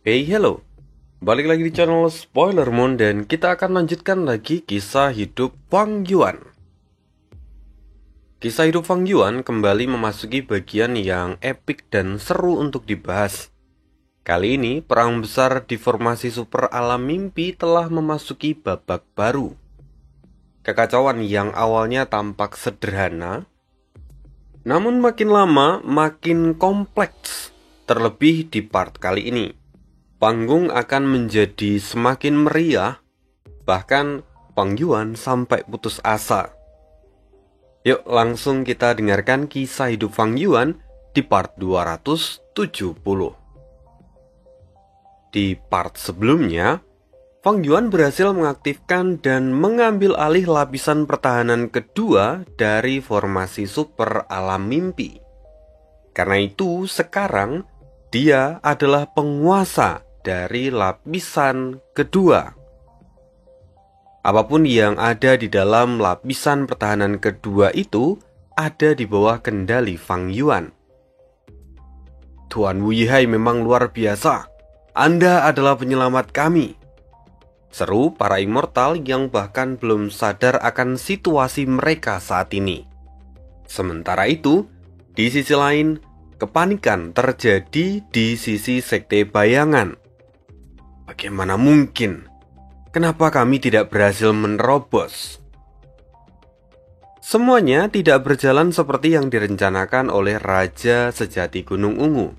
Hey hello, balik lagi di channel Spoiler Moon dan kita akan lanjutkan lagi kisah hidup Fang Yuan. Kisah hidup Fang Yuan kembali memasuki bagian yang epik dan seru untuk dibahas. Kali ini perang besar di formasi super alam mimpi telah memasuki babak baru. Kekacauan yang awalnya tampak sederhana, namun makin lama makin kompleks, terlebih di part kali ini. Panggung akan menjadi semakin meriah, bahkan Fang Yuan sampai putus asa. Yuk langsung kita dengarkan kisah hidup Fang Yuan di part 270. Di part sebelumnya, Fang Yuan berhasil mengaktifkan dan mengambil alih lapisan pertahanan kedua dari formasi super alam mimpi. Karena itu sekarang dia adalah penguasa dari lapisan kedua. Apapun yang ada di dalam lapisan pertahanan kedua itu ada di bawah kendali Fang Yuan. Tuan Wu Yihai memang luar biasa. Anda adalah penyelamat kami, seru para immortal yang bahkan belum sadar akan situasi mereka saat ini. Sementara itu, di sisi lain, kepanikan terjadi di sisi sekte bayangan. Bagaimana mungkin? Kenapa kami tidak berhasil menerobos? Semuanya tidak berjalan seperti yang direncanakan oleh Raja Sejati Gunung Ungu.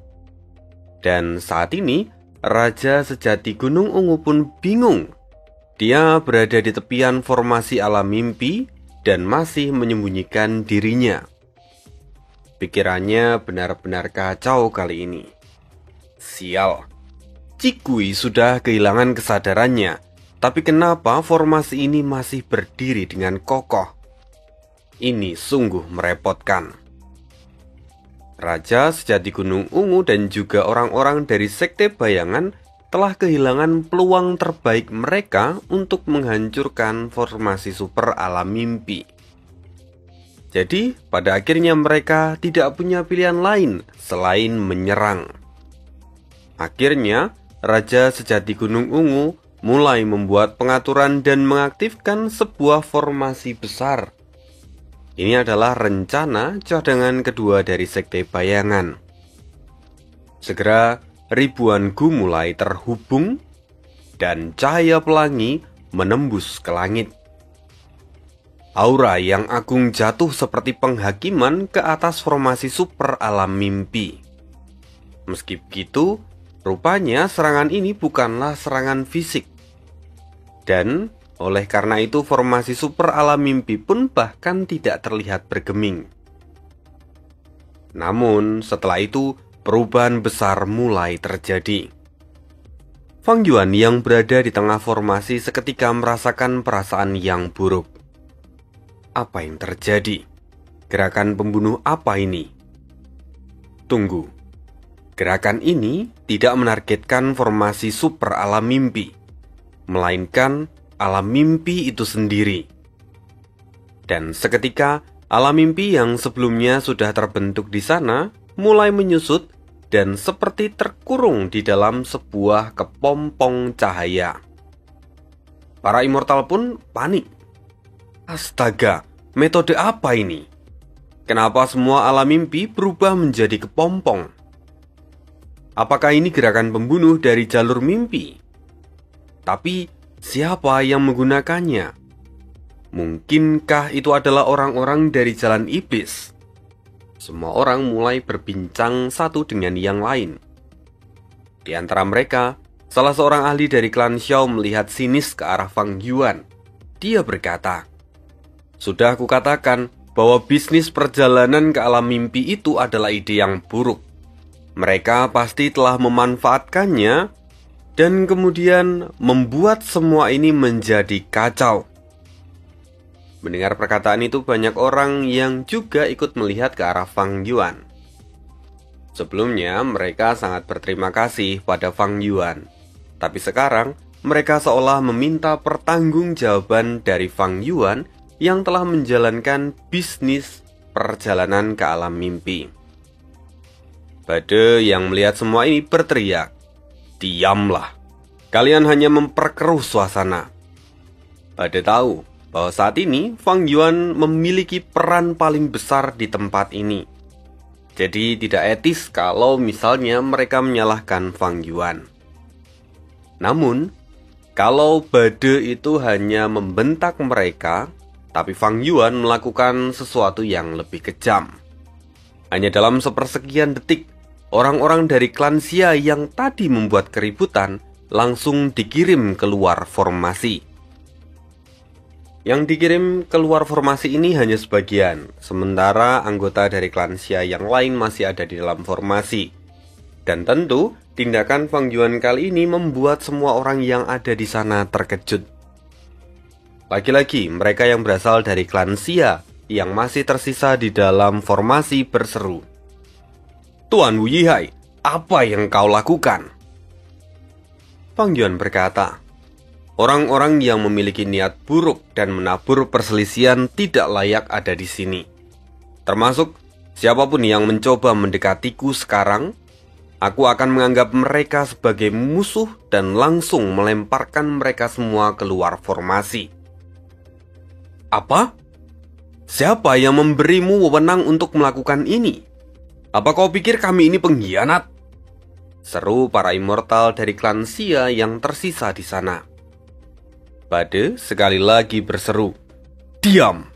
Dan saat ini, Raja Sejati Gunung Ungu pun bingung. Dia berada di tepian formasi alam mimpi dan masih menyembunyikan dirinya. Pikirannya benar-benar kacau kali ini. Sial. Cikui sudah kehilangan kesadarannya, tapi kenapa formasi ini masih berdiri dengan kokoh? Ini sungguh merepotkan. Raja Sejati Gunung Ungu dan juga orang-orang dari sekte bayangan telah kehilangan peluang terbaik mereka untuk menghancurkan formasi super alam mimpi. Jadi, pada akhirnya mereka tidak punya pilihan lain selain menyerang. Akhirnya, Raja Sejati Gunung Ungu mulai membuat pengaturan dan mengaktifkan sebuah formasi besar. Ini adalah rencana cadangan kedua dari sekte bayangan. Segera, ribuan gu mulai terhubung dan cahaya pelangi menembus ke langit. Aura yang agung jatuh seperti penghakiman ke atas formasi super alam mimpi. Meski begitu, rupanya serangan ini bukanlah serangan fisik. Dan oleh karena itu formasi super alam mimpi pun bahkan tidak terlihat bergeming. Namun setelah itu perubahan besar mulai terjadi. Fang Yuan yang berada di tengah formasi seketika merasakan perasaan yang buruk. Apa yang terjadi? Gerakan pembunuh apa ini? Tunggu. Gerakan ini tidak menargetkan formasi super alam mimpi, melainkan alam mimpi itu sendiri. Dan seketika, alam mimpi yang sebelumnya sudah terbentuk di sana mulai menyusut dan seperti terkurung di dalam sebuah kepompong cahaya. Para immortal pun panik. Astaga, metode apa ini? Kenapa semua alam mimpi berubah menjadi kepompong? Apakah ini gerakan pembunuh dari jalur mimpi? Tapi siapa yang menggunakannya? Mungkinkah itu adalah orang-orang dari jalan iblis? Semua orang mulai berbincang satu dengan yang lain. Di antara mereka, salah seorang ahli dari klan Xiao melihat sinis ke arah Fang Yuan. Dia berkata, "Sudah aku katakan bahwa bisnis perjalanan ke alam mimpi itu adalah ide yang buruk. Mereka pasti telah memanfaatkannya dan kemudian membuat semua ini menjadi kacau." Mendengar perkataan itu, banyak orang yang juga ikut melihat ke arah Fang Yuan. Sebelumnya mereka sangat berterima kasih pada Fang Yuan, tapi sekarang mereka seolah meminta pertanggungjawaban dari Fang Yuan yang telah menjalankan bisnis perjalanan ke alam mimpi. Bade yang melihat semua ini berteriak, Diamlah. Kalian hanya memperkeruh suasana. Bade tahu bahwa saat ini Fang Yuan memiliki peran paling besar di tempat ini. Jadi tidak etis kalau misalnya mereka menyalahkan Fang Yuan. Namun, kalau Bade itu hanya membentak mereka, tapi Fang Yuan melakukan sesuatu yang lebih kejam. Hanya dalam sepersekian detik, orang-orang dari klan Xia yang tadi membuat keributan langsung dikirim keluar formasi. Yang dikirim keluar formasi ini hanya sebagian, sementara anggota dari klan Xia yang lain masih ada di dalam formasi. Dan tentu, tindakan Fang Yuan kali ini membuat semua orang yang ada di sana terkejut. Lagi-lagi, mereka yang berasal dari klan Xia yang masih tersisa di dalam formasi berseru, "Tuan Wu Yihai, apa yang kau lakukan?" Fang Yuan berkata, "Orang-orang yang memiliki niat buruk dan menabur perselisihan tidak layak ada di sini. Termasuk siapapun yang mencoba mendekatiku sekarang, aku akan menganggap mereka sebagai musuh dan langsung melemparkan mereka semua keluar formasi." "Apa? Siapa yang memberimu wewenang untuk melakukan ini? Apa kau pikir kami ini pengkhianat?" seru para immortal dari klan Xia yang tersisa di sana. Bade sekali lagi berseru, "Diam!"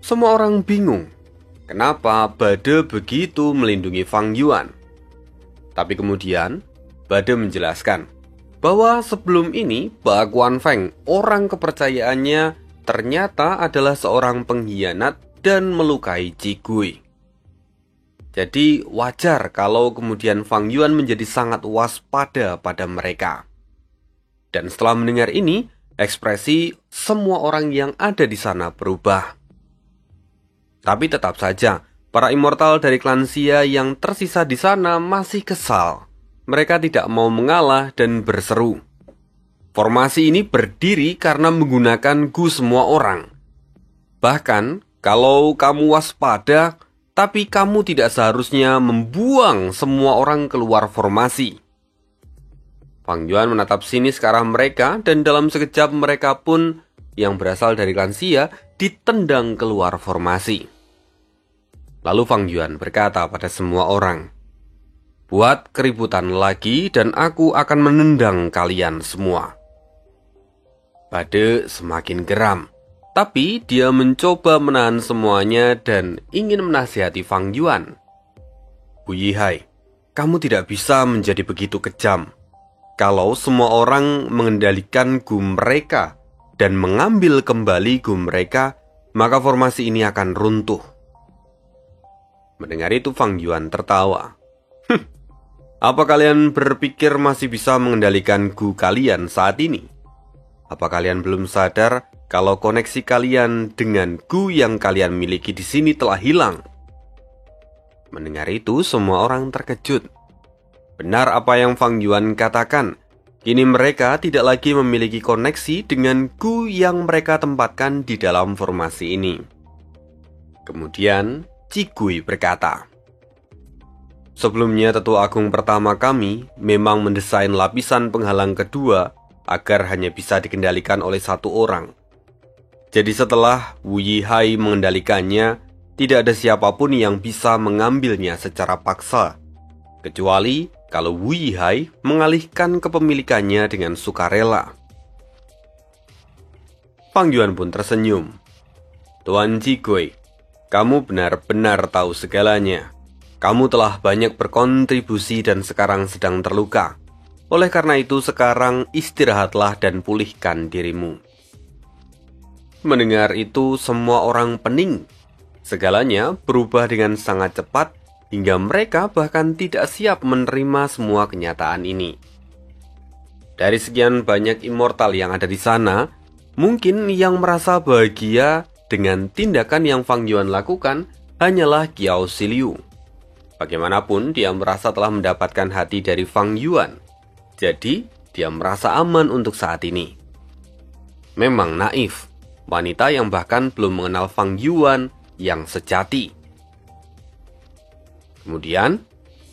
Semua orang bingung kenapa Bade begitu melindungi Fang Yuan. Tapi kemudian Bade menjelaskan bahwa sebelum ini Ba Kuan Feng, orang kepercayaannya, ternyata adalah seorang pengkhianat dan melukai Qi Gui. Jadi wajar kalau kemudian Fang Yuan menjadi sangat waspada pada mereka. Dan setelah mendengar ini, ekspresi semua orang yang ada di sana berubah. Tapi tetap saja, para immortal dari klan Xia yang tersisa di sana masih kesal. Mereka tidak mau mengalah dan berseru, "Formasi ini berdiri karena menggunakan Gu semua orang. Bahkan, kalau kamu waspada, tapi kamu tidak seharusnya membuang semua orang keluar formasi." Fang Yuan menatap sinis ke arah mereka dan dalam sekejap mereka pun yang berasal dari klan Xia ditendang keluar formasi. Lalu Fang Yuan berkata pada semua orang, "Buat keributan lagi dan aku akan menendang kalian semua." Bade semakin geram. Tapi dia mencoba menahan semuanya dan ingin menasihati Fang Yuan. "Wu Yihai, kamu tidak bisa menjadi begitu kejam. Kalau semua orang mengendalikan Gu mereka dan mengambil kembali Gu mereka, maka formasi ini akan runtuh." Mendengar itu Fang Yuan tertawa. "Apa kalian berpikir masih bisa mengendalikan Gu kalian saat ini? Apa kalian belum sadar kalau koneksi kalian dengan Gu yang kalian miliki di sini telah hilang?" Mendengar itu, semua orang terkejut. Benar apa yang Fang Yuan katakan. Kini mereka tidak lagi memiliki koneksi dengan Gu yang mereka tempatkan di dalam formasi ini. Kemudian, Qi Gui berkata, "Sebelumnya Tetua Agung pertama kami memang mendesain lapisan penghalang kedua agar hanya bisa dikendalikan oleh satu orang. Jadi setelah Wu Yihai mengendalikannya, tidak ada siapapun yang bisa mengambilnya secara paksa, kecuali kalau Wu Yihai mengalihkan kepemilikannya dengan sukarela." Fang Yuan pun tersenyum. "Tuan Qi Gui, kamu benar-benar tahu segalanya. Kamu telah banyak berkontribusi dan sekarang sedang terluka. Oleh karena itu sekarang istirahatlah dan pulihkan dirimu." Mendengar itu semua orang pening. Segalanya berubah dengan sangat cepat hingga mereka bahkan tidak siap menerima semua kenyataan ini. Dari sekian banyak immortal yang ada di sana, mungkin yang merasa bahagia dengan tindakan yang Fang Yuan lakukan hanyalah Qiao Siliu. Bagaimanapun dia merasa telah mendapatkan hati dari Fang Yuan. Jadi dia merasa aman untuk saat ini. Memang naif, wanita yang bahkan belum mengenal Fang Yuan yang sejati. Kemudian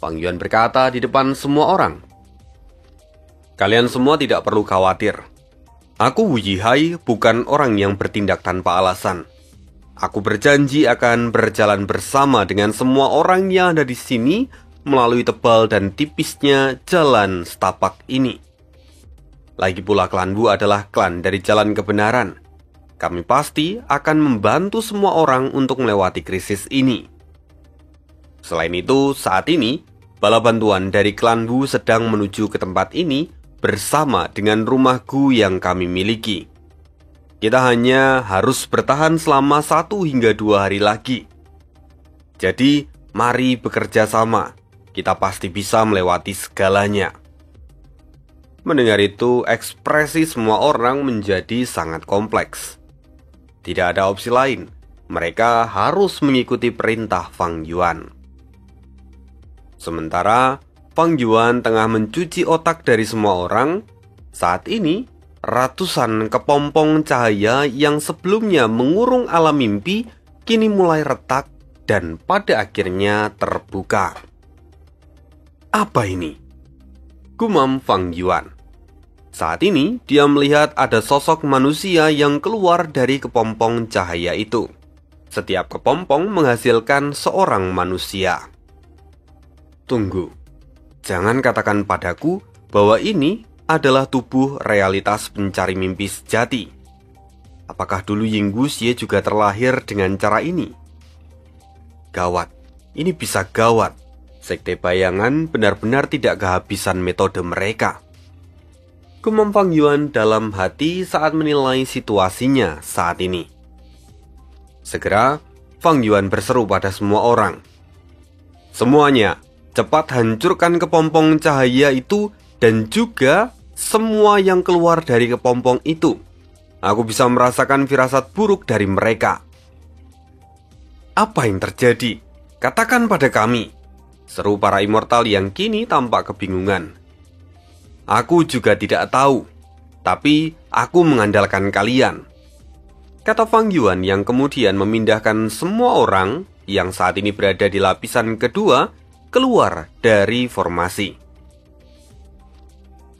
Fang Yuan berkata di depan semua orang, Kalian semua tidak perlu khawatir. Aku Wu Yihai bukan orang yang bertindak tanpa alasan. Aku berjanji akan berjalan bersama dengan semua orang yang ada di sini melalui tebal dan tipisnya jalan setapak ini. Lagi pula klan Wu adalah klan dari jalan kebenaran. Kami pasti akan membantu semua orang untuk melewati krisis ini. Selain itu, saat ini, bala bantuan dari klan Wu sedang menuju ke tempat ini bersama dengan rumah Gu yang kami miliki. Kita hanya harus bertahan selama 1 hingga 2 hari lagi. Jadi, mari bekerja sama. Kita pasti bisa melewati segalanya. Mendengar itu, ekspresi semua orang menjadi sangat kompleks. Tidak ada opsi lain. Mereka harus mengikuti perintah Fang Yuan. Sementara Fang Yuan tengah mencuci otak dari semua orang, saat ini ratusan kepompong cahaya yang sebelumnya mengurung alam mimpi kini mulai retak dan pada akhirnya terbuka. Apa ini? Gumam Fang Yuan. Saat ini dia melihat ada sosok manusia yang keluar dari kepompong cahaya itu. Setiap kepompong menghasilkan seorang manusia. Tunggu, jangan katakan padaku bahwa ini adalah tubuh realitas pencari mimpi sejati. Apakah dulu Yinggu Xie juga terlahir dengan cara ini? Gawat, ini bisa gawat. Sekte bayangan benar-benar tidak kehabisan metode mereka. Gumam Fang Yuan dalam hati saat menilai situasinya saat ini. Segera, Fang Yuan berseru pada semua orang. Semuanya, cepat hancurkan kepompong cahaya itu dan juga semua yang keluar dari kepompong itu. Aku bisa merasakan firasat buruk dari mereka. Apa yang terjadi? Katakan pada kami, seru para immortal yang kini tampak kebingungan. Aku juga tidak tahu, tapi aku mengandalkan kalian, kata Fang Yuan yang kemudian memindahkan semua orang yang saat ini berada di lapisan kedua keluar dari formasi.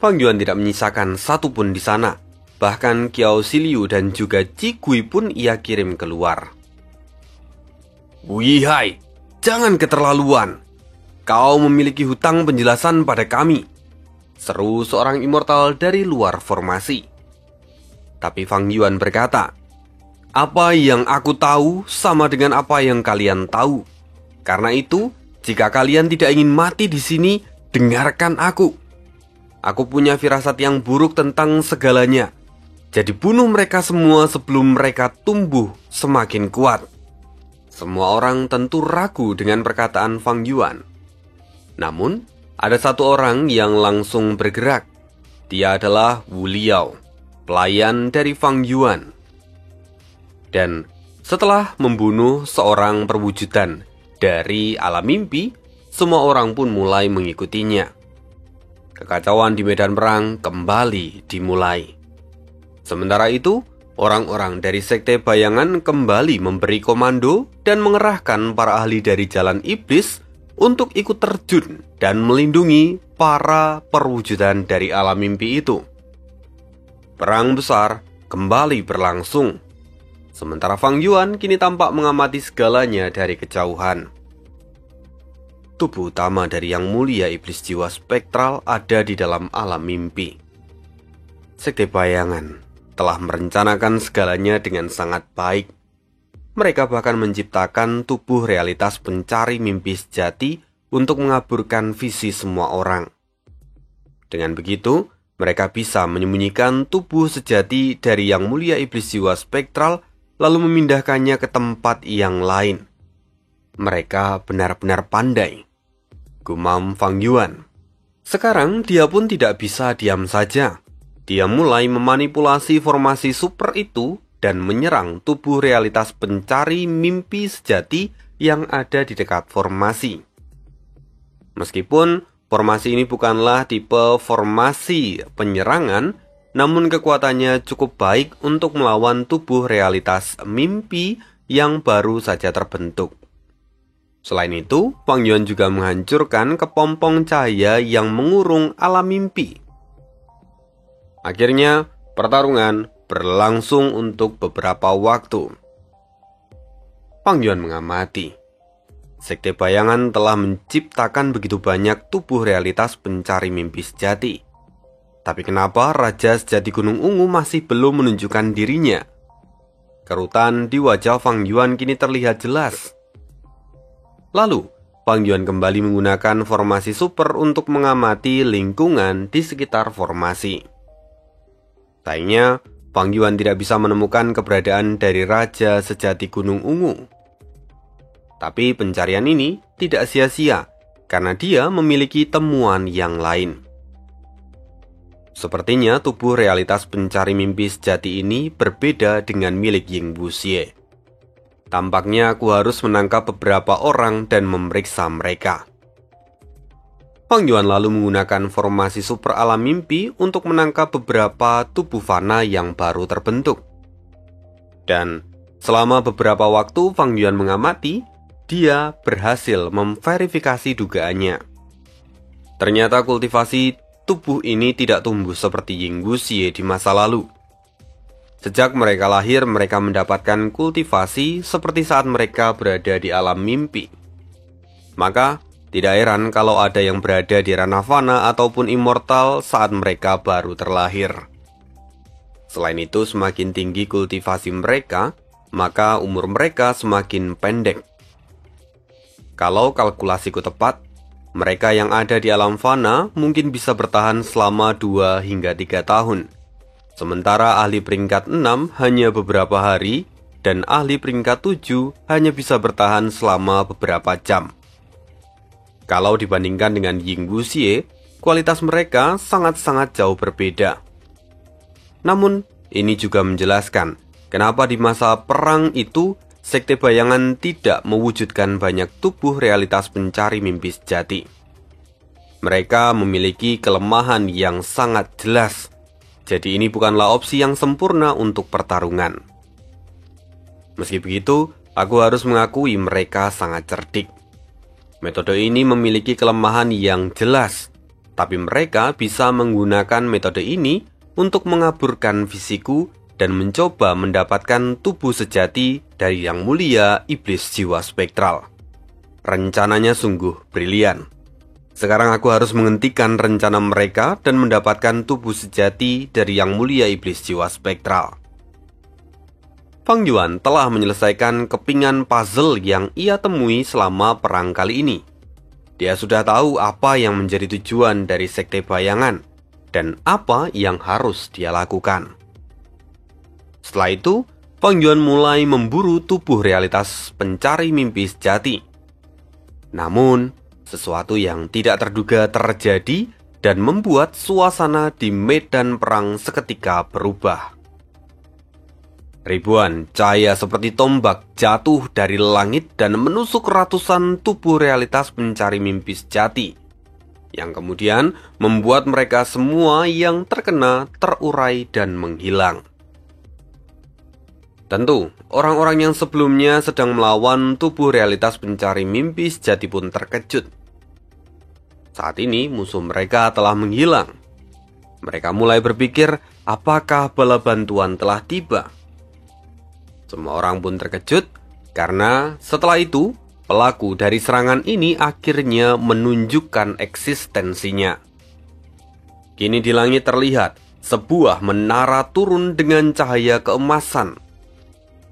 Fang Yuan tidak menyisakan satupun di sana. Bahkan Qiao Xiliu dan juga Ji Gui pun ia kirim keluar. Wu Yihai, jangan keterlaluan. Kau memiliki hutang penjelasan pada kami, seru seorang immortal dari luar formasi. Tapi Fang Yuan berkata, apa yang aku tahu sama dengan apa yang kalian tahu. Karena itu, jika kalian tidak ingin mati di sini, dengarkan aku. Aku punya firasat yang buruk tentang segalanya. Jadi bunuh mereka semua sebelum mereka tumbuh semakin kuat. Semua orang tentu ragu dengan perkataan Fang Yuan. Namun, ada satu orang yang langsung bergerak. Dia adalah Wu Liao, pelayan dari Fang Yuan. Dan setelah membunuh seorang perwujudan dari alam mimpi, semua orang pun mulai mengikutinya. Kekacauan di medan perang kembali dimulai. Sementara itu, orang-orang dari sekte bayangan kembali memberi komando dan mengerahkan para ahli dari jalan iblis untuk ikut terjun dan melindungi para perwujudan dari alam mimpi itu. Perang besar kembali berlangsung. Sementara Fang Yuan kini tampak mengamati segalanya dari kejauhan. Tubuh utama dari Yang Mulia Iblis Jiwa Spektral ada di dalam alam mimpi. Sekte bayangan telah merencanakan segalanya dengan sangat baik. Mereka bahkan menciptakan tubuh realitas pencari mimpi sejati untuk mengaburkan visi semua orang. Dengan begitu, mereka bisa menyembunyikan tubuh sejati dari Yang Mulia Iblis Jiwa Spektral lalu memindahkannya ke tempat yang lain. Mereka benar-benar pandai, gumam Fang Yuan. Sekarang dia pun tidak bisa diam saja. Dia mulai memanipulasi formasi super itu dan menyerang tubuh realitas pencari mimpi sejati yang ada di dekat formasi. Meskipun formasi ini bukanlah tipe formasi penyerangan, namun kekuatannya cukup baik untuk melawan tubuh realitas mimpi yang baru saja terbentuk. Selain itu, Fang Yuan juga menghancurkan kepompong cahaya yang mengurung alam mimpi. Akhirnya, pertarungan berlangsung untuk beberapa waktu. Fang Yuan mengamati. Sekte bayangan telah menciptakan begitu banyak tubuh realitas pencari mimpi sejati. Tapi kenapa Raja Sejati Gunung Ungu masih belum menunjukkan dirinya? Kerutan di wajah Fang Yuan kini terlihat jelas. Lalu, Fang Yuan kembali menggunakan formasi super untuk mengamati lingkungan di sekitar formasi. Sayangnya, Fang Yuan tidak bisa menemukan keberadaan dari Raja Sejati Gunung Ungu. Tapi pencarian ini tidak sia-sia, karena dia memiliki temuan yang lain. Sepertinya tubuh realitas pencari mimpi sejati ini berbeda dengan milik Ying Wuxie. Tampaknya aku harus menangkap beberapa orang dan memeriksa mereka. Fang Yuan lalu menggunakan formasi super alam mimpi untuk menangkap beberapa tubuh fana yang baru terbentuk. Dan selama beberapa waktu Fang Yuan mengamati, dia berhasil memverifikasi dugaannya. Ternyata kultivasi tubuh ini tidak tumbuh seperti Ying Wuxie di masa lalu. Sejak mereka lahir, mereka mendapatkan kultivasi seperti saat mereka berada di alam mimpi. Maka, tidak heran kalau ada yang berada di ranah fana ataupun immortal saat mereka baru terlahir. Selain itu, semakin tinggi kultivasi mereka, maka umur mereka semakin pendek. Kalau kalkulasiku tepat, mereka yang ada di alam fana mungkin bisa bertahan selama 2 hingga 3 tahun. Sementara ahli peringkat 6 hanya beberapa hari, dan ahli peringkat 7 hanya bisa bertahan selama beberapa jam. Kalau dibandingkan dengan Ying Wuxie, kualitas mereka sangat-sangat jauh berbeda. Namun, ini juga menjelaskan kenapa di masa perang itu Sekte Bayangan tidak mewujudkan banyak tubuh realitas pencari mimpi sejati. Mereka memiliki kelemahan yang sangat jelas, jadi ini bukanlah opsi yang sempurna untuk pertarungan. Meski begitu, aku harus mengakui mereka sangat cerdik. Metode ini memiliki kelemahan yang jelas, tapi mereka bisa menggunakan metode ini untuk mengaburkan visiku dan mencoba mendapatkan tubuh sejati dari Yang Mulia Iblis Jiwa Spektral. Rencananya sungguh brilian. Sekarang aku harus menghentikan rencana mereka dan mendapatkan tubuh sejati dari Yang Mulia Iblis Jiwa Spektral. Fang Yuan telah menyelesaikan kepingan puzzle yang ia temui selama perang kali ini. Dia sudah tahu apa yang menjadi tujuan dari Sekte Bayangan dan apa yang harus dia lakukan. Setelah itu, Fang Yuan mulai memburu tubuh realitas pencari mimpi sejati. Namun, sesuatu yang tidak terduga terjadi dan membuat suasana di medan perang seketika berubah. Ribuan cahaya seperti tombak jatuh dari langit dan menusuk ratusan tubuh realitas pencari mimpi sejati, yang kemudian membuat mereka semua yang terkena terurai dan menghilang. Tentu, orang-orang yang sebelumnya sedang melawan tubuh realitas pencari mimpi sejati pun terkejut. Saat ini musuh mereka telah menghilang. Mereka mulai berpikir apakah bala bantuan telah tiba. Semua orang pun terkejut karena setelah itu pelaku dari serangan ini akhirnya menunjukkan eksistensinya. Kini di langit terlihat sebuah menara turun dengan cahaya keemasan.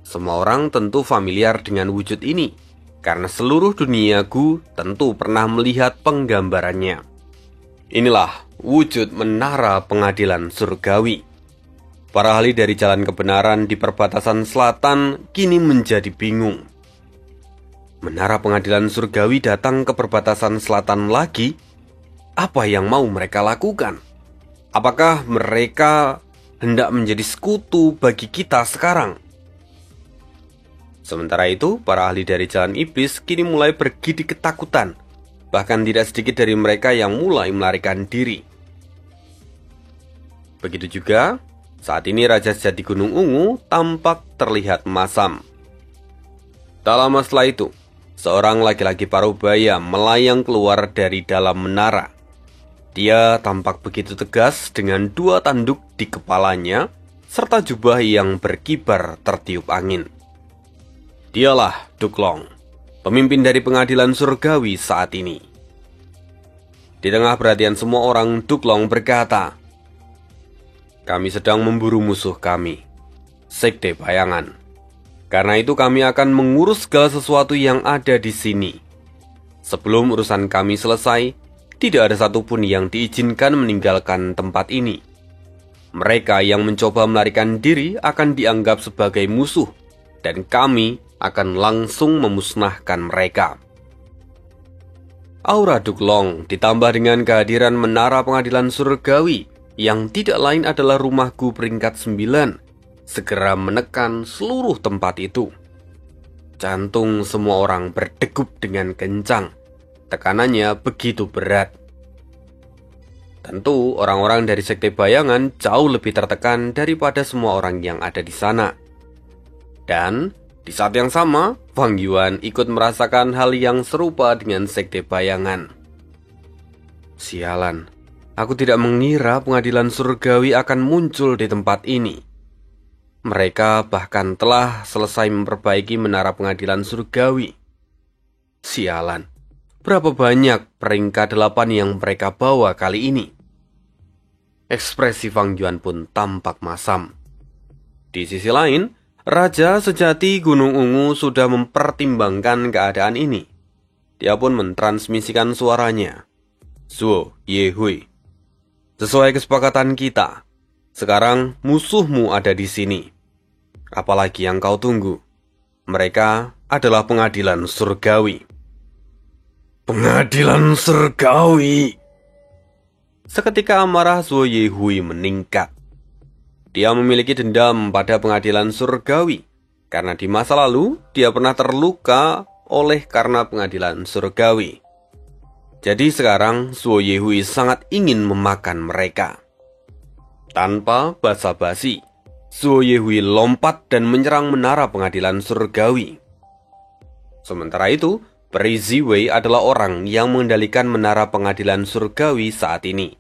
Semua orang tentu familiar dengan wujud ini, karena seluruh duniaku tentu pernah melihat penggambarannya. Inilah wujud menara pengadilan surgawi. Para ahli dari jalan kebenaran di perbatasan selatan kini menjadi bingung. Menara pengadilan surgawi datang ke perbatasan selatan lagi? Apa yang mau mereka lakukan? Apakah mereka hendak menjadi sekutu bagi kita sekarang? Sementara itu, para ahli dari jalan iblis kini mulai bergidik ketakutan. Bahkan tidak sedikit dari mereka yang mulai melarikan diri. Begitu juga, saat ini Raja Sejati Gunung Ungu tampak terlihat masam. Tak lama setelah itu, seorang laki-laki parubaya melayang keluar dari dalam menara. Dia tampak begitu tegas dengan 2 tanduk di kepalanya, serta jubah yang berkibar tertiup angin. Dialah Duklong, pemimpin dari pengadilan surgawi saat ini. Di tengah perhatian semua orang, Duklong berkata, "Kami sedang memburu musuh kami, Sekte Bayangan. Karena itu kami akan mengurus segala sesuatu yang ada di sini. Sebelum urusan kami selesai, tidak ada satupun yang diizinkan meninggalkan tempat ini. Mereka yang mencoba melarikan diri akan dianggap sebagai musuh, dan kami akan langsung memusnahkan mereka." Aura Duklong ditambah dengan kehadiran menara pengadilan surgawi yang tidak lain adalah rumahku peringkat 9, segera menekan seluruh tempat itu. Jantung semua orang berdegup dengan kencang. Tekanannya begitu berat. Tentu orang-orang dari Sekte Bayangan jauh lebih tertekan daripada semua orang yang ada di sana. Dan di saat yang sama, Fang Yuan ikut merasakan hal yang serupa dengan Sekte Bayangan. Sialan, aku tidak mengira pengadilan surgawi akan muncul di tempat ini. Mereka bahkan telah selesai memperbaiki menara pengadilan surgawi. Sialan, berapa banyak peringkat 8 yang mereka bawa kali ini? Ekspresi Fang Yuan pun tampak masam. Di sisi lain, Raja sejati Gunung Ungu sudah mempertimbangkan keadaan ini. Dia pun mentransmisikan suaranya. "Zuo Yehui, sesuai kesepakatan kita, sekarang musuhmu ada di sini. Apalagi yang kau tunggu? Mereka adalah pengadilan surgawi." Pengadilan surgawi! Seketika amarah Zuo Yehui meningkat. Dia memiliki dendam pada pengadilan surgawi, karena di masa lalu dia pernah terluka oleh karena pengadilan surgawi. Jadi sekarang Zuo Yehui sangat ingin memakan mereka. Tanpa basa-basi, Zuo Yehui lompat dan menyerang menara pengadilan surgawi. Sementara itu, Peri Ziwei adalah orang yang mengendalikan menara pengadilan surgawi saat ini.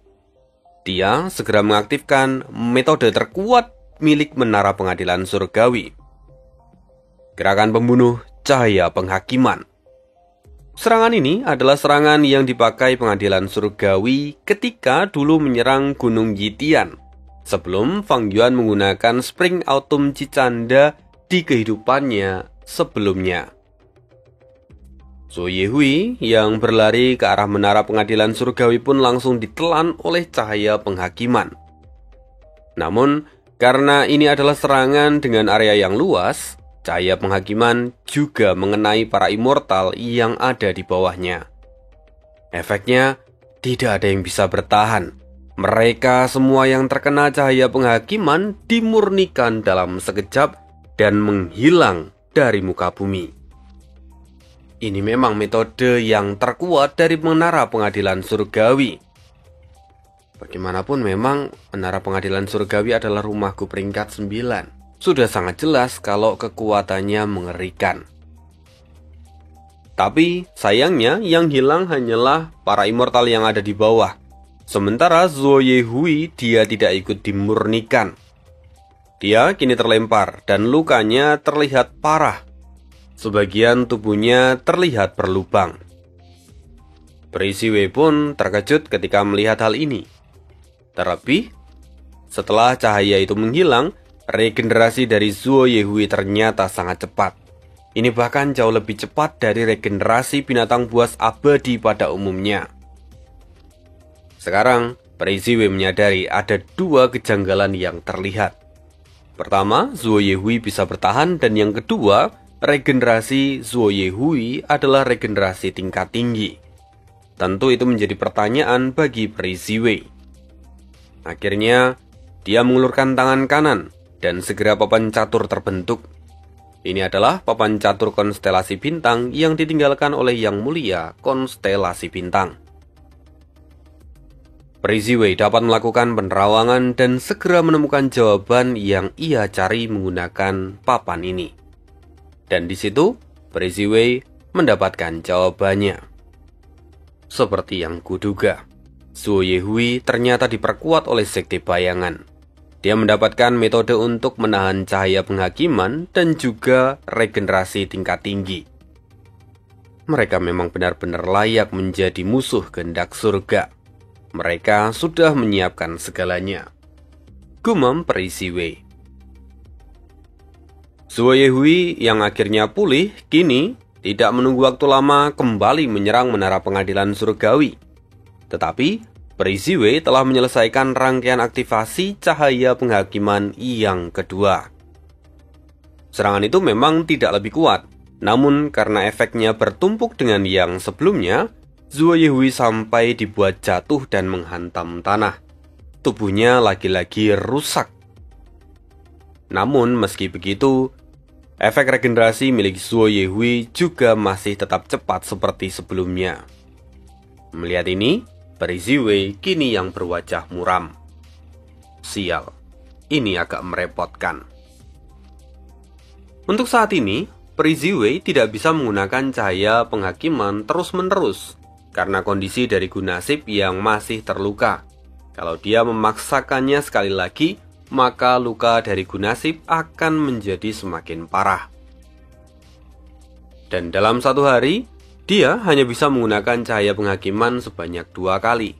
Dia segera mengaktifkan metode terkuat milik menara pengadilan surgawi. Gerakan pembunuh cahaya penghakiman. Serangan ini adalah serangan yang dipakai pengadilan surgawi ketika dulu menyerang Gunung Yitian, sebelum Fang Yuan menggunakan Spring Autumn Cicanda di kehidupannya sebelumnya. Zuo Yehui yang berlari ke arah menara pengadilan surgawi pun langsung ditelan oleh cahaya penghakiman. Namun, karena ini adalah serangan dengan area yang luas, cahaya penghakiman juga mengenai para immortal yang ada di bawahnya. Efeknya, tidak ada yang bisa bertahan. Mereka semua yang terkena cahaya penghakiman dimurnikan dalam sekejap dan menghilang dari muka bumi. Ini memang metode yang terkuat dari menara pengadilan surgawi. Bagaimanapun memang menara pengadilan surgawi adalah rumahku peringkat 9. Sudah sangat jelas kalau kekuatannya mengerikan. Tapi sayangnya yang hilang hanyalah para immortal yang ada di bawah. Sementara Zuo Yehui dia tidak ikut dimurnikan. Dia kini terlempar dan lukanya terlihat parah. Sebagian tubuhnya terlihat berlubang. Peri Ziwei pun terkejut ketika melihat hal ini. Terlebih, setelah cahaya itu menghilang, regenerasi dari Zuo Yehui ternyata sangat cepat. Ini bahkan jauh lebih cepat dari regenerasi binatang buas abadi pada umumnya. Sekarang, Peri Ziwei menyadari ada dua kejanggalan yang terlihat. Pertama, Zuo Yehui bisa bertahan, dan yang kedua, regenerasi Zuo Yehui adalah regenerasi tingkat tinggi. Tentu itu menjadi pertanyaan bagi Peri Ziwei. Akhirnya, dia mengulurkan tangan kanan dan segera papan catur terbentuk. Ini adalah papan catur konstelasi bintang yang ditinggalkan oleh Yang Mulia konstelasi bintang. Peri Ziwei dapat melakukan penerawangan dan segera menemukan jawaban yang ia cari menggunakan papan ini. Dan di situ, Peri Ziwei mendapatkan jawabannya. Seperti yang kuduga, Zuo Yehui ternyata diperkuat oleh Sekte Bayangan. Dia mendapatkan metode untuk menahan cahaya penghakiman dan juga regenerasi tingkat tinggi. Mereka memang benar-benar layak menjadi musuh kehendak surga. Mereka sudah menyiapkan segalanya, gumam Perisi Wei. Zuo Yehui yang akhirnya pulih kini tidak menunggu waktu lama kembali menyerang menara pengadilan surgawi. Tetapi Perisi Wei telah menyelesaikan rangkaian aktivasi cahaya penghakiman yang kedua. Serangan itu memang tidak lebih kuat, namun karena efeknya bertumpuk dengan yang sebelumnya, Zuo Yehui sampai dibuat jatuh dan menghantam tanah. Tubuhnya lagi-lagi rusak. Namun meski begitu, efek regenerasi milik Zuo Yehui juga masih tetap cepat seperti sebelumnya. Melihat ini, Perisi Wei kini yang berwajah muram. Sial, ini agak merepotkan. Untuk saat ini, Perisi Wei tidak bisa menggunakan cahaya penghakiman terus-menerus karena kondisi dari Gu Nasib yang masih terluka. Kalau dia memaksakannya sekali lagi, maka luka dari Gu Nasib akan menjadi semakin parah. Dan dalam satu hari, dia hanya bisa menggunakan cahaya penghakiman sebanyak 2 kali.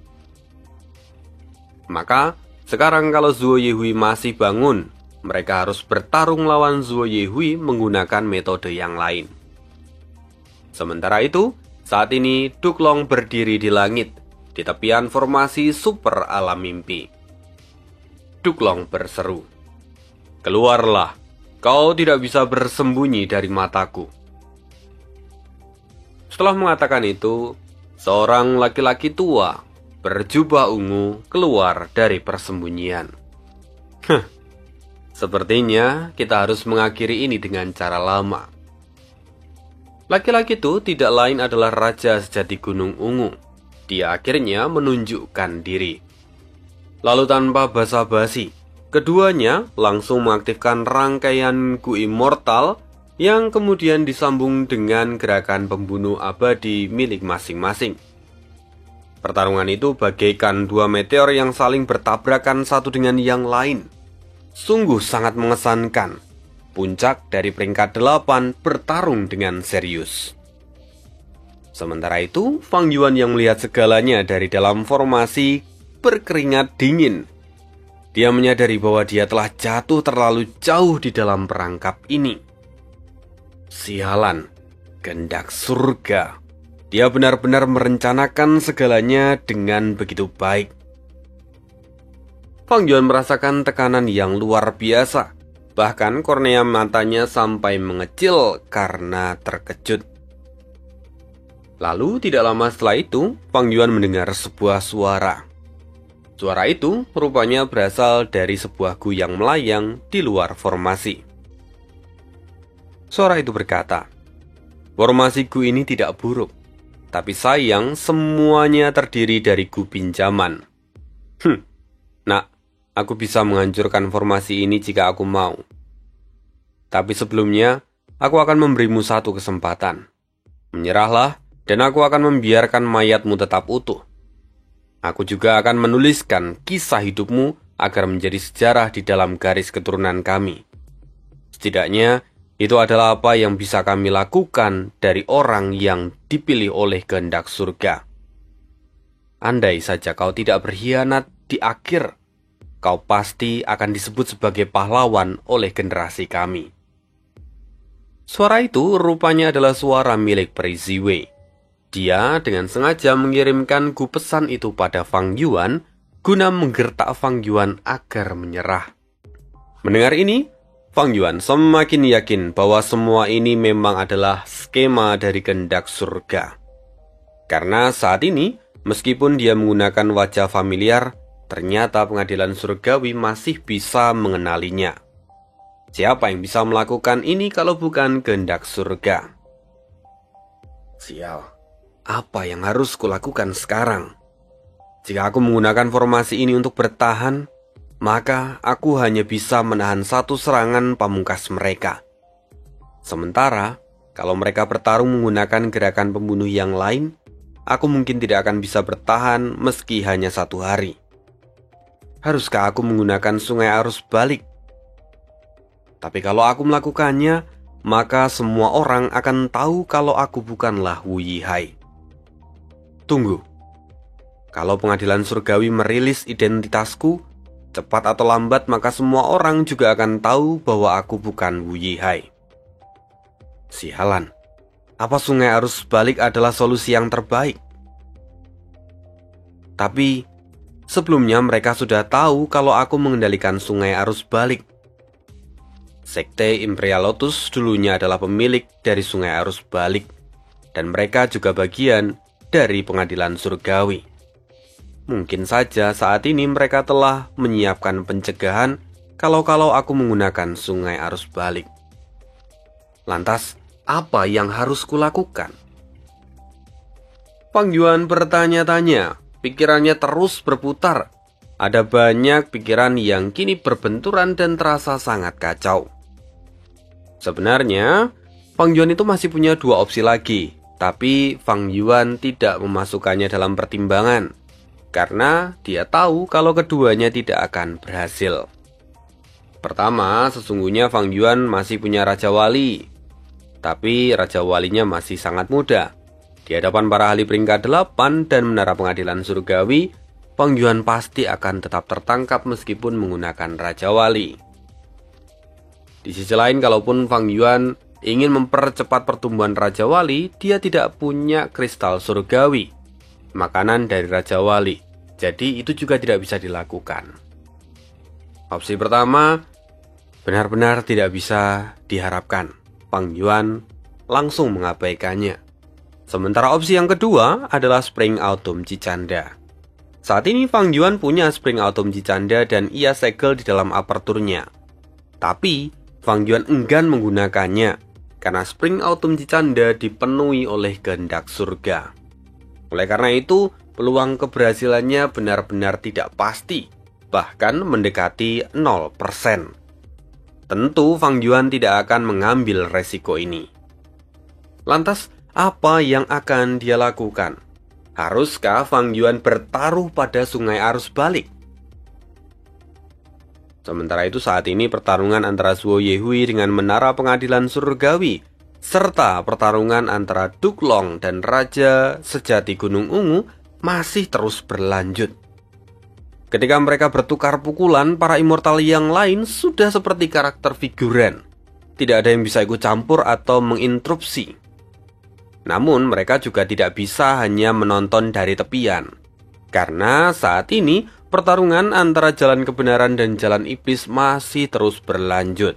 Maka, sekarang kalau Zuo Yehui masih bangun, mereka harus bertarung lawan Zuo Yehui menggunakan metode yang lain. Sementara itu, saat ini Duklong berdiri di langit, di tepian formasi super alam mimpi. Duklong berseru, "Keluarlah, kau tidak bisa bersembunyi dari mataku." Setelah mengatakan itu, seorang laki-laki tua berjubah ungu keluar dari persembunyian. Sepertinya kita harus mengakhiri ini dengan cara lama. Laki-laki itu tidak lain adalah Raja Sejati Gunung Ungu. Dia akhirnya menunjukkan diri. Lalu tanpa basa-basi, keduanya langsung mengaktifkan rangkaian Gu Immortal yang kemudian disambung dengan gerakan pembunuh abadi milik masing-masing. Pertarungan itu bagaikan 2 meteor yang saling bertabrakan satu dengan yang lain. Sungguh sangat mengesankan. Puncak dari peringkat 8 bertarung dengan serius. Sementara itu, Fang Yuan yang melihat segalanya dari dalam formasi berkeringat dingin. Dia menyadari bahwa dia telah jatuh terlalu jauh di dalam perangkap ini. Sialan, kehendak surga. Dia benar-benar merencanakan segalanya dengan begitu baik. Fang Yuan merasakan tekanan yang luar biasa. Bahkan kornea matanya sampai mengecil karena terkejut. Lalu tidak lama setelah itu, Fang Yuan mendengar sebuah suara. Suara itu rupanya berasal dari sebuah gu yang melayang di luar formasi. Suara itu berkata, "Formasi gu ini tidak buruk, tapi sayang semuanya terdiri dari gu pinjaman. Nak, aku bisa menghancurkan formasi ini jika aku mau. Tapi sebelumnya, aku akan memberimu satu kesempatan. Menyerahlah, dan aku akan membiarkan mayatmu tetap utuh. Aku juga akan menuliskan kisah hidupmu agar menjadi sejarah di dalam garis keturunan kami. Setidaknya, itu adalah apa yang bisa kami lakukan dari orang yang dipilih oleh kehendak surga. Andai saja kau tidak berkhianat di akhir, kau pasti akan disebut sebagai pahlawan oleh generasi kami." Suara itu rupanya adalah suara milik Perisi Wei. Dia dengan sengaja mengirimkan gu pesan itu pada Fang Yuan guna menggertak Fang Yuan agar menyerah. Mendengar ini, Fang Yuan semakin yakin bahwa semua ini memang adalah skema dari kehendak surga. Karena saat ini, meskipun dia menggunakan wajah familiar, ternyata pengadilan surgawi masih bisa mengenalinya. Siapa yang bisa melakukan ini kalau bukan kehendak surga? Sial, apa yang harus kulakukan sekarang? Jika aku menggunakan formasi ini untuk bertahan, maka aku hanya bisa menahan satu serangan pamungkas mereka. Sementara, kalau mereka bertarung menggunakan gerakan pembunuh yang lain, aku mungkin tidak akan bisa bertahan meski hanya 1 hari. Haruskah aku menggunakan sungai arus balik? Tapi kalau aku melakukannya, maka semua orang akan tahu kalau aku bukanlah Wu Yihai. Tunggu, kalau pengadilan surgawi merilis identitasku, cepat atau lambat maka semua orang juga akan tahu bahwa aku bukan Wu Yihai. Sialan, apa sungai arus balik adalah solusi yang terbaik? Tapi sebelumnya mereka sudah tahu kalau aku mengendalikan sungai arus balik. Sekte Imperial Lotus dulunya adalah pemilik dari sungai arus balik, dan mereka juga bagian dari pengadilan surgawi. Mungkin saja saat ini mereka telah menyiapkan pencegahan kalau aku menggunakan sungai arus balik. Lantas, apa yang harus kulakukan? Fang Yuan bertanya-tanya, pikirannya terus berputar. Ada banyak pikiran yang kini berbenturan dan terasa sangat kacau. Sebenarnya, Fang Yuan itu masih punya dua opsi lagi, tapi Fang Yuan tidak memasukkannya dalam pertimbangan, karena dia tahu kalau keduanya tidak akan berhasil. Pertama, sesungguhnya Fang Yuan masih punya Raja Wali, tapi Raja Walinya masih sangat muda. Di hadapan para ahli peringkat 8 dan menara pengadilan surgawi, Fang Yuan pasti akan tetap tertangkap meskipun menggunakan Raja Wali. Di sisi lain, kalaupun Fang Yuan ingin mempercepat pertumbuhan Raja Wali, dia tidak punya kristal surgawi, makanan dari Raja Wali. Jadi itu juga tidak bisa dilakukan. Opsi pertama benar-benar tidak bisa diharapkan. Fang Yuan langsung mengabaikannya. Sementara opsi yang kedua adalah Spring Autumn Cicanda. Saat ini Fang Yuan punya Spring Autumn Cicanda dan ia segel di dalam aperturnya. Tapi Fang Yuan enggan menggunakannya karena Spring Autumn Cicanda dipenuhi oleh kehendak surga. Oleh karena itu, peluang keberhasilannya benar-benar tidak pasti, bahkan mendekati 0%. Tentu Fang Yuan tidak akan mengambil resiko ini. Lantas, apa yang akan dia lakukan? Haruskah Fang Yuan bertaruh pada sungai arus balik? Sementara itu saat ini pertarungan antara Zuo Yehui dengan menara pengadilan surgawi, serta pertarungan antara Duklong dan Raja Sejati Gunung Ungu masih terus berlanjut. Ketika mereka bertukar pukulan, para immortal yang lain sudah seperti karakter figuran. Tidak ada yang bisa ikut campur atau menginterupsi. Namun mereka juga tidak bisa hanya menonton dari tepian. Karena saat ini pertarungan antara jalan kebenaran dan jalan iblis masih terus berlanjut.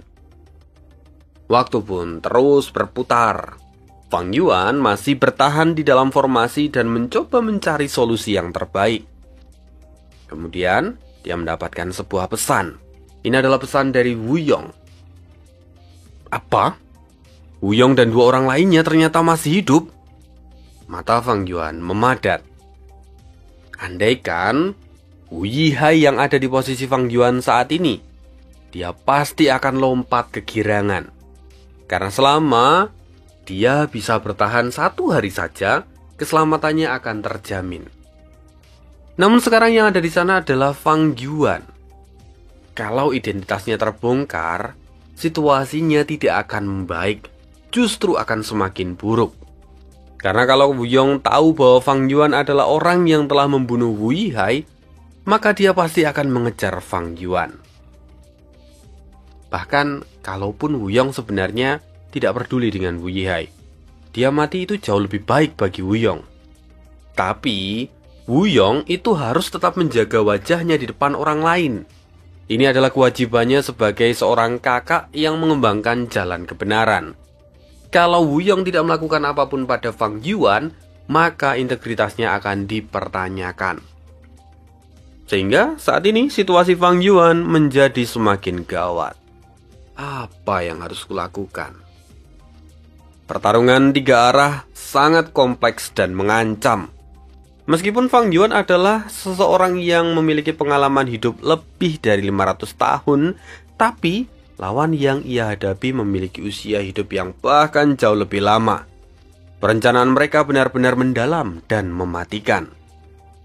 Waktu pun terus berputar. Fang Yuan masih bertahan di dalam formasi dan mencoba mencari solusi yang terbaik. Kemudian, dia mendapatkan sebuah pesan. Ini adalah pesan dari Wu Yong. Apa? Wu Yong dan dua orang lainnya ternyata masih hidup. Mata Fang Yuan memadat. Andaikan Wu Yihai yang ada di posisi Fang Yuan saat ini, dia pasti akan lompat kegirangan. Karena selama dia bisa bertahan 1 hari saja, keselamatannya akan terjamin. Namun sekarang yang ada di sana adalah Fang Yuan. Kalau identitasnya terbongkar, situasinya tidak akan membaik, justru akan semakin buruk. Karena kalau Wu Yong tahu bahwa Fang Yuan adalah orang yang telah membunuh Wu Yihai, maka dia pasti akan mengejar Fang Yuan. Bahkan, kalaupun Wu Yong sebenarnya tidak peduli dengan Wu Yihai, dia mati itu jauh lebih baik bagi Wu Yong. Tapi, Wu Yong itu harus tetap menjaga wajahnya di depan orang lain. Ini adalah kewajibannya sebagai seorang kakak yang mengembangkan jalan kebenaran. Kalau Wu Yong tidak melakukan apapun pada Fang Yuan, maka integritasnya akan dipertanyakan. Sehingga saat ini situasi Fang Yuan menjadi semakin gawat. Apa yang harus kulakukan? Pertarungan 3 arah sangat kompleks dan mengancam. Meskipun Fang Yuan adalah seseorang yang memiliki pengalaman hidup lebih dari 500 tahun, tapi lawan yang ia hadapi memiliki usia hidup yang bahkan jauh lebih lama. Perencanaan mereka benar-benar mendalam dan mematikan.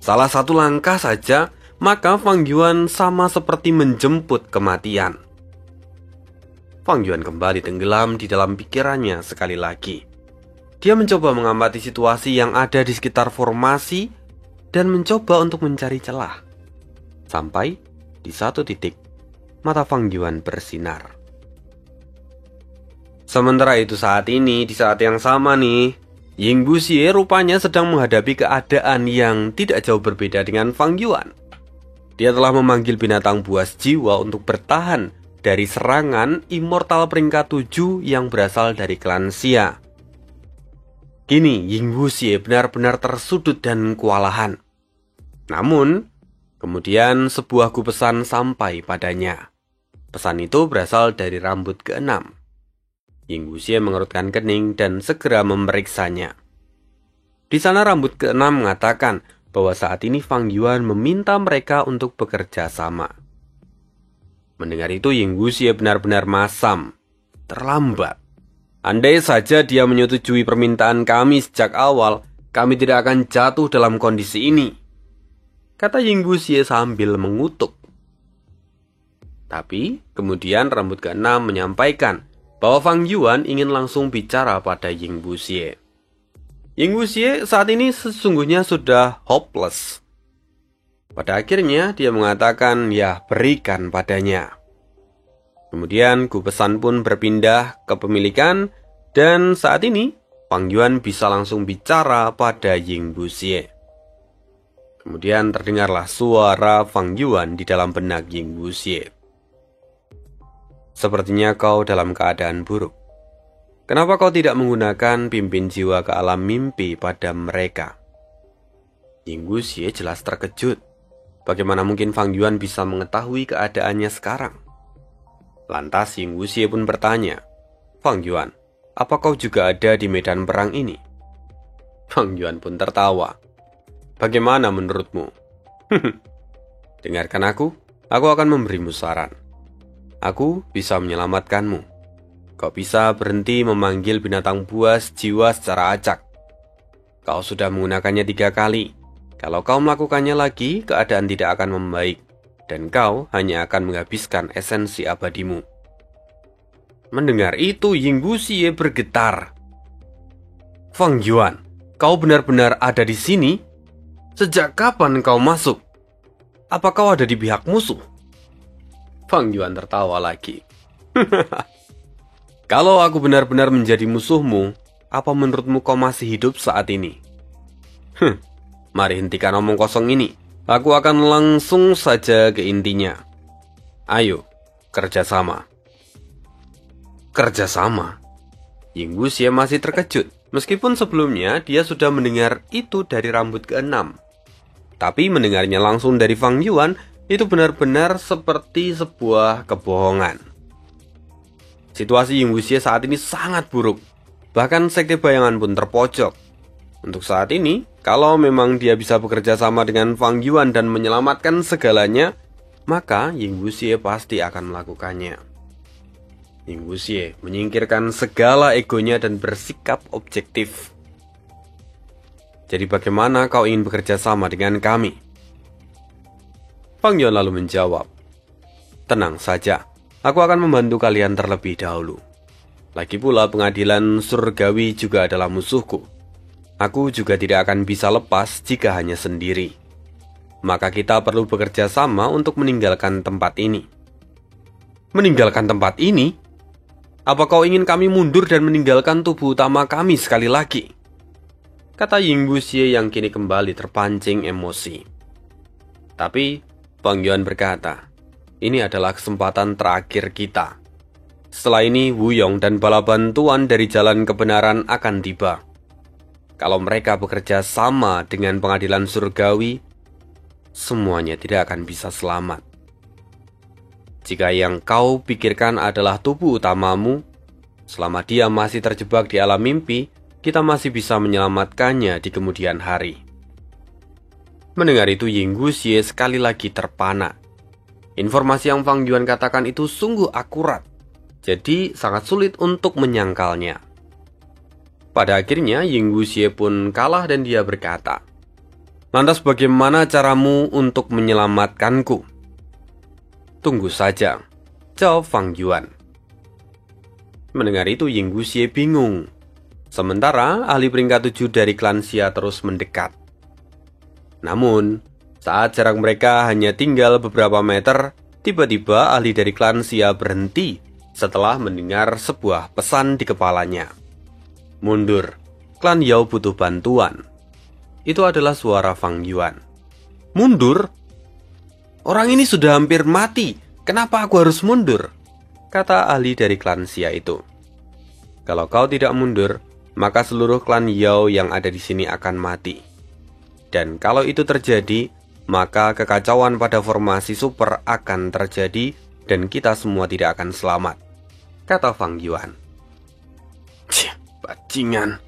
Salah satu langkah saja maka Fang Yuan sama seperti menjemput kematian. Fang Yuan kembali tenggelam di dalam pikirannya sekali lagi. Dia mencoba mengamati situasi yang ada di sekitar formasi dan mencoba untuk mencari celah. Sampai di satu titik, mata Fang Yuan bersinar. Sementara itu saat ini, di saat yang sama nih, Ying Wuxie rupanya sedang menghadapi keadaan yang tidak jauh berbeda dengan Fang Yuan. Dia telah memanggil binatang buas jiwa untuk bertahan dari serangan immortal peringkat 7 yang berasal dari klan Xia. Kini Ying Wuxie benar-benar tersudut dan kewalahan. Namun, kemudian sebuah pesan sampai padanya. Pesan itu berasal dari rambut ke-6. Ying Wuxie mengerutkan kening dan segera memeriksanya. Di sana rambut ke-6 mengatakan bahwa saat ini Fang Yuan meminta mereka untuk bekerja sama. Mendengar itu Ying Wuxie benar-benar masam. Terlambat. Andai saja dia menyetujui permintaan kami sejak awal, kami tidak akan jatuh dalam kondisi ini, kata Ying Wuxie sambil mengutuk. Tapi kemudian rambut ke-6 menyampaikan bahwa Fang Yuan ingin langsung bicara pada Ying Wuxie. Ying Wuxie saat ini sesungguhnya sudah hopeless. Pada akhirnya dia mengatakan, ya berikan padanya. Kemudian pesan pun berpindah ke pemilikan dan saat ini Fang Yuan bisa langsung bicara pada Ying Wuxie. Kemudian terdengarlah suara Fang Yuan di dalam benak Ying Wuxie. Sepertinya kau dalam keadaan buruk. Kenapa kau tidak menggunakan pimpin jiwa ke alam mimpi pada mereka? Ying Wuxie jelas terkejut. Bagaimana mungkin Fang Yuan bisa mengetahui keadaannya sekarang? Lantas Ying Wuxie pun bertanya, Fang Yuan, apa kau juga ada di medan perang ini? Fang Yuan pun tertawa. Bagaimana menurutmu? Dengarkan aku akan memberimu saran. Aku bisa menyelamatkanmu. Kau bisa berhenti memanggil binatang buas jiwa secara acak. Kau sudah menggunakannya 3 kali. Kalau kau melakukannya lagi, keadaan tidak akan membaik. Dan kau hanya akan menghabiskan esensi abadimu. Mendengar itu, Ying Wuxie bergetar. Fang Yuan, kau benar-benar ada di sini? Sejak kapan kau masuk? Apa kau ada di pihak musuh? Fang Yuan tertawa lagi. Kalau aku benar-benar menjadi musuhmu, apa menurutmu kau masih hidup saat ini? Mari hentikan omong kosong ini. Aku akan langsung saja ke intinya. Ayo, kerjasama. Kerjasama? Ying Wuxie masih terkejut. Meskipun sebelumnya dia sudah mendengar itu dari rambut ke-6. Tapi mendengarnya langsung dari Fang Yuan, itu benar-benar seperti sebuah kebohongan. Situasi Ying Wuxie saat ini sangat buruk. Bahkan sekte bayangan pun terpojok. Untuk saat ini, kalau memang dia bisa bekerja sama dengan Fang Yuan dan menyelamatkan segalanya, maka Ying Wuxie pasti akan melakukannya. Ying Wuxie menyingkirkan segala egonya dan bersikap objektif. Jadi bagaimana kau ingin bekerja sama dengan kami? Fang Yuan lalu menjawab, tenang saja. Aku akan membantu kalian terlebih dahulu. Lagi pula pengadilan surgawi juga adalah musuhku. Aku juga tidak akan bisa lepas jika hanya sendiri. Maka kita perlu bekerja sama untuk meninggalkan tempat ini. Meninggalkan tempat ini? Apa kau ingin kami mundur dan meninggalkan tubuh utama kami sekali lagi? Kata Ying Wuxie yang kini kembali terpancing emosi. Tapi Fang Yuan berkata, ini adalah kesempatan terakhir kita. Setelah ini, Wuyong dan bala bantuan dari jalan kebenaran akan tiba. Kalau mereka bekerja sama dengan pengadilan surgawi, semuanya tidak akan bisa selamat. Jika yang kau pikirkan adalah tubuh utamamu, selama dia masih terjebak di alam mimpi, kita masih bisa menyelamatkannya di kemudian hari. Mendengar itu, Ying Wuxie sekali lagi terpana. Informasi yang Fang Yuan katakan itu sungguh akurat, jadi sangat sulit untuk menyangkalnya. Pada akhirnya Ying Wuxie pun kalah dan dia berkata, Lantas bagaimana caramu untuk menyelamatkanku? Tunggu saja, jawab Fang Yuan. Mendengar itu Ying Wuxie bingung. Sementara ahli peringkat 7 dari klan Xia terus mendekat. Namun, saat jarak mereka hanya tinggal beberapa meter, tiba-tiba ahli dari klan Xia berhenti setelah mendengar sebuah pesan di kepalanya. Mundur, klan Yao butuh bantuan. Itu adalah suara Fang Yuan. Mundur? Orang ini sudah hampir mati, kenapa aku harus mundur? Kata ahli dari klan Xia itu. Kalau kau tidak mundur, maka seluruh klan Yao yang ada di sini akan mati. Dan kalau itu terjadi, maka kekacauan pada formasi super akan terjadi dan kita semua tidak akan selamat, kata Fang Yuan. Cih, bajingan.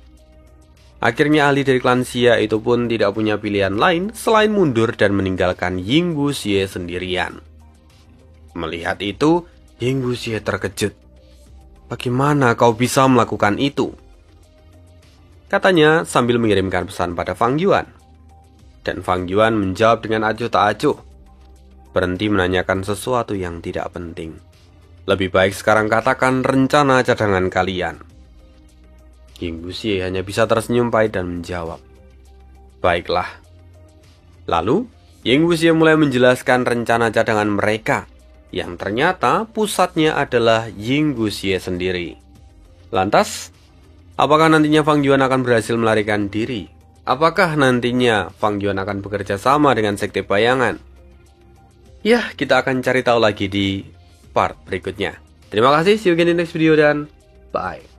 Akhirnya ahli dari klan Xia itu pun tidak punya pilihan lain selain mundur dan meninggalkan Ying Wuxie sendirian. Melihat itu, Ying Wuxie terkejut. Bagaimana kau bisa melakukan itu? Katanya sambil mengirimkan pesan pada Fang Yuan. Dan Fang Yuan menjawab dengan acuh tak acuh. Berhenti menanyakan sesuatu yang tidak penting. Lebih baik sekarang katakan rencana cadangan kalian. Ying Wuxie hanya bisa tersenyum pahit dan menjawab, baiklah. Lalu, Ying Wuxie mulai menjelaskan rencana cadangan mereka, yang ternyata pusatnya adalah Ying Wuxie sendiri. Lantas, apakah nantinya Fang Yuan akan berhasil melarikan diri? Apakah nantinya Fang Yuan akan bekerja sama dengan Sekte Bayangan? Ya, kita akan cari tahu lagi di part berikutnya. Terima kasih, see you again in the next video dan bye.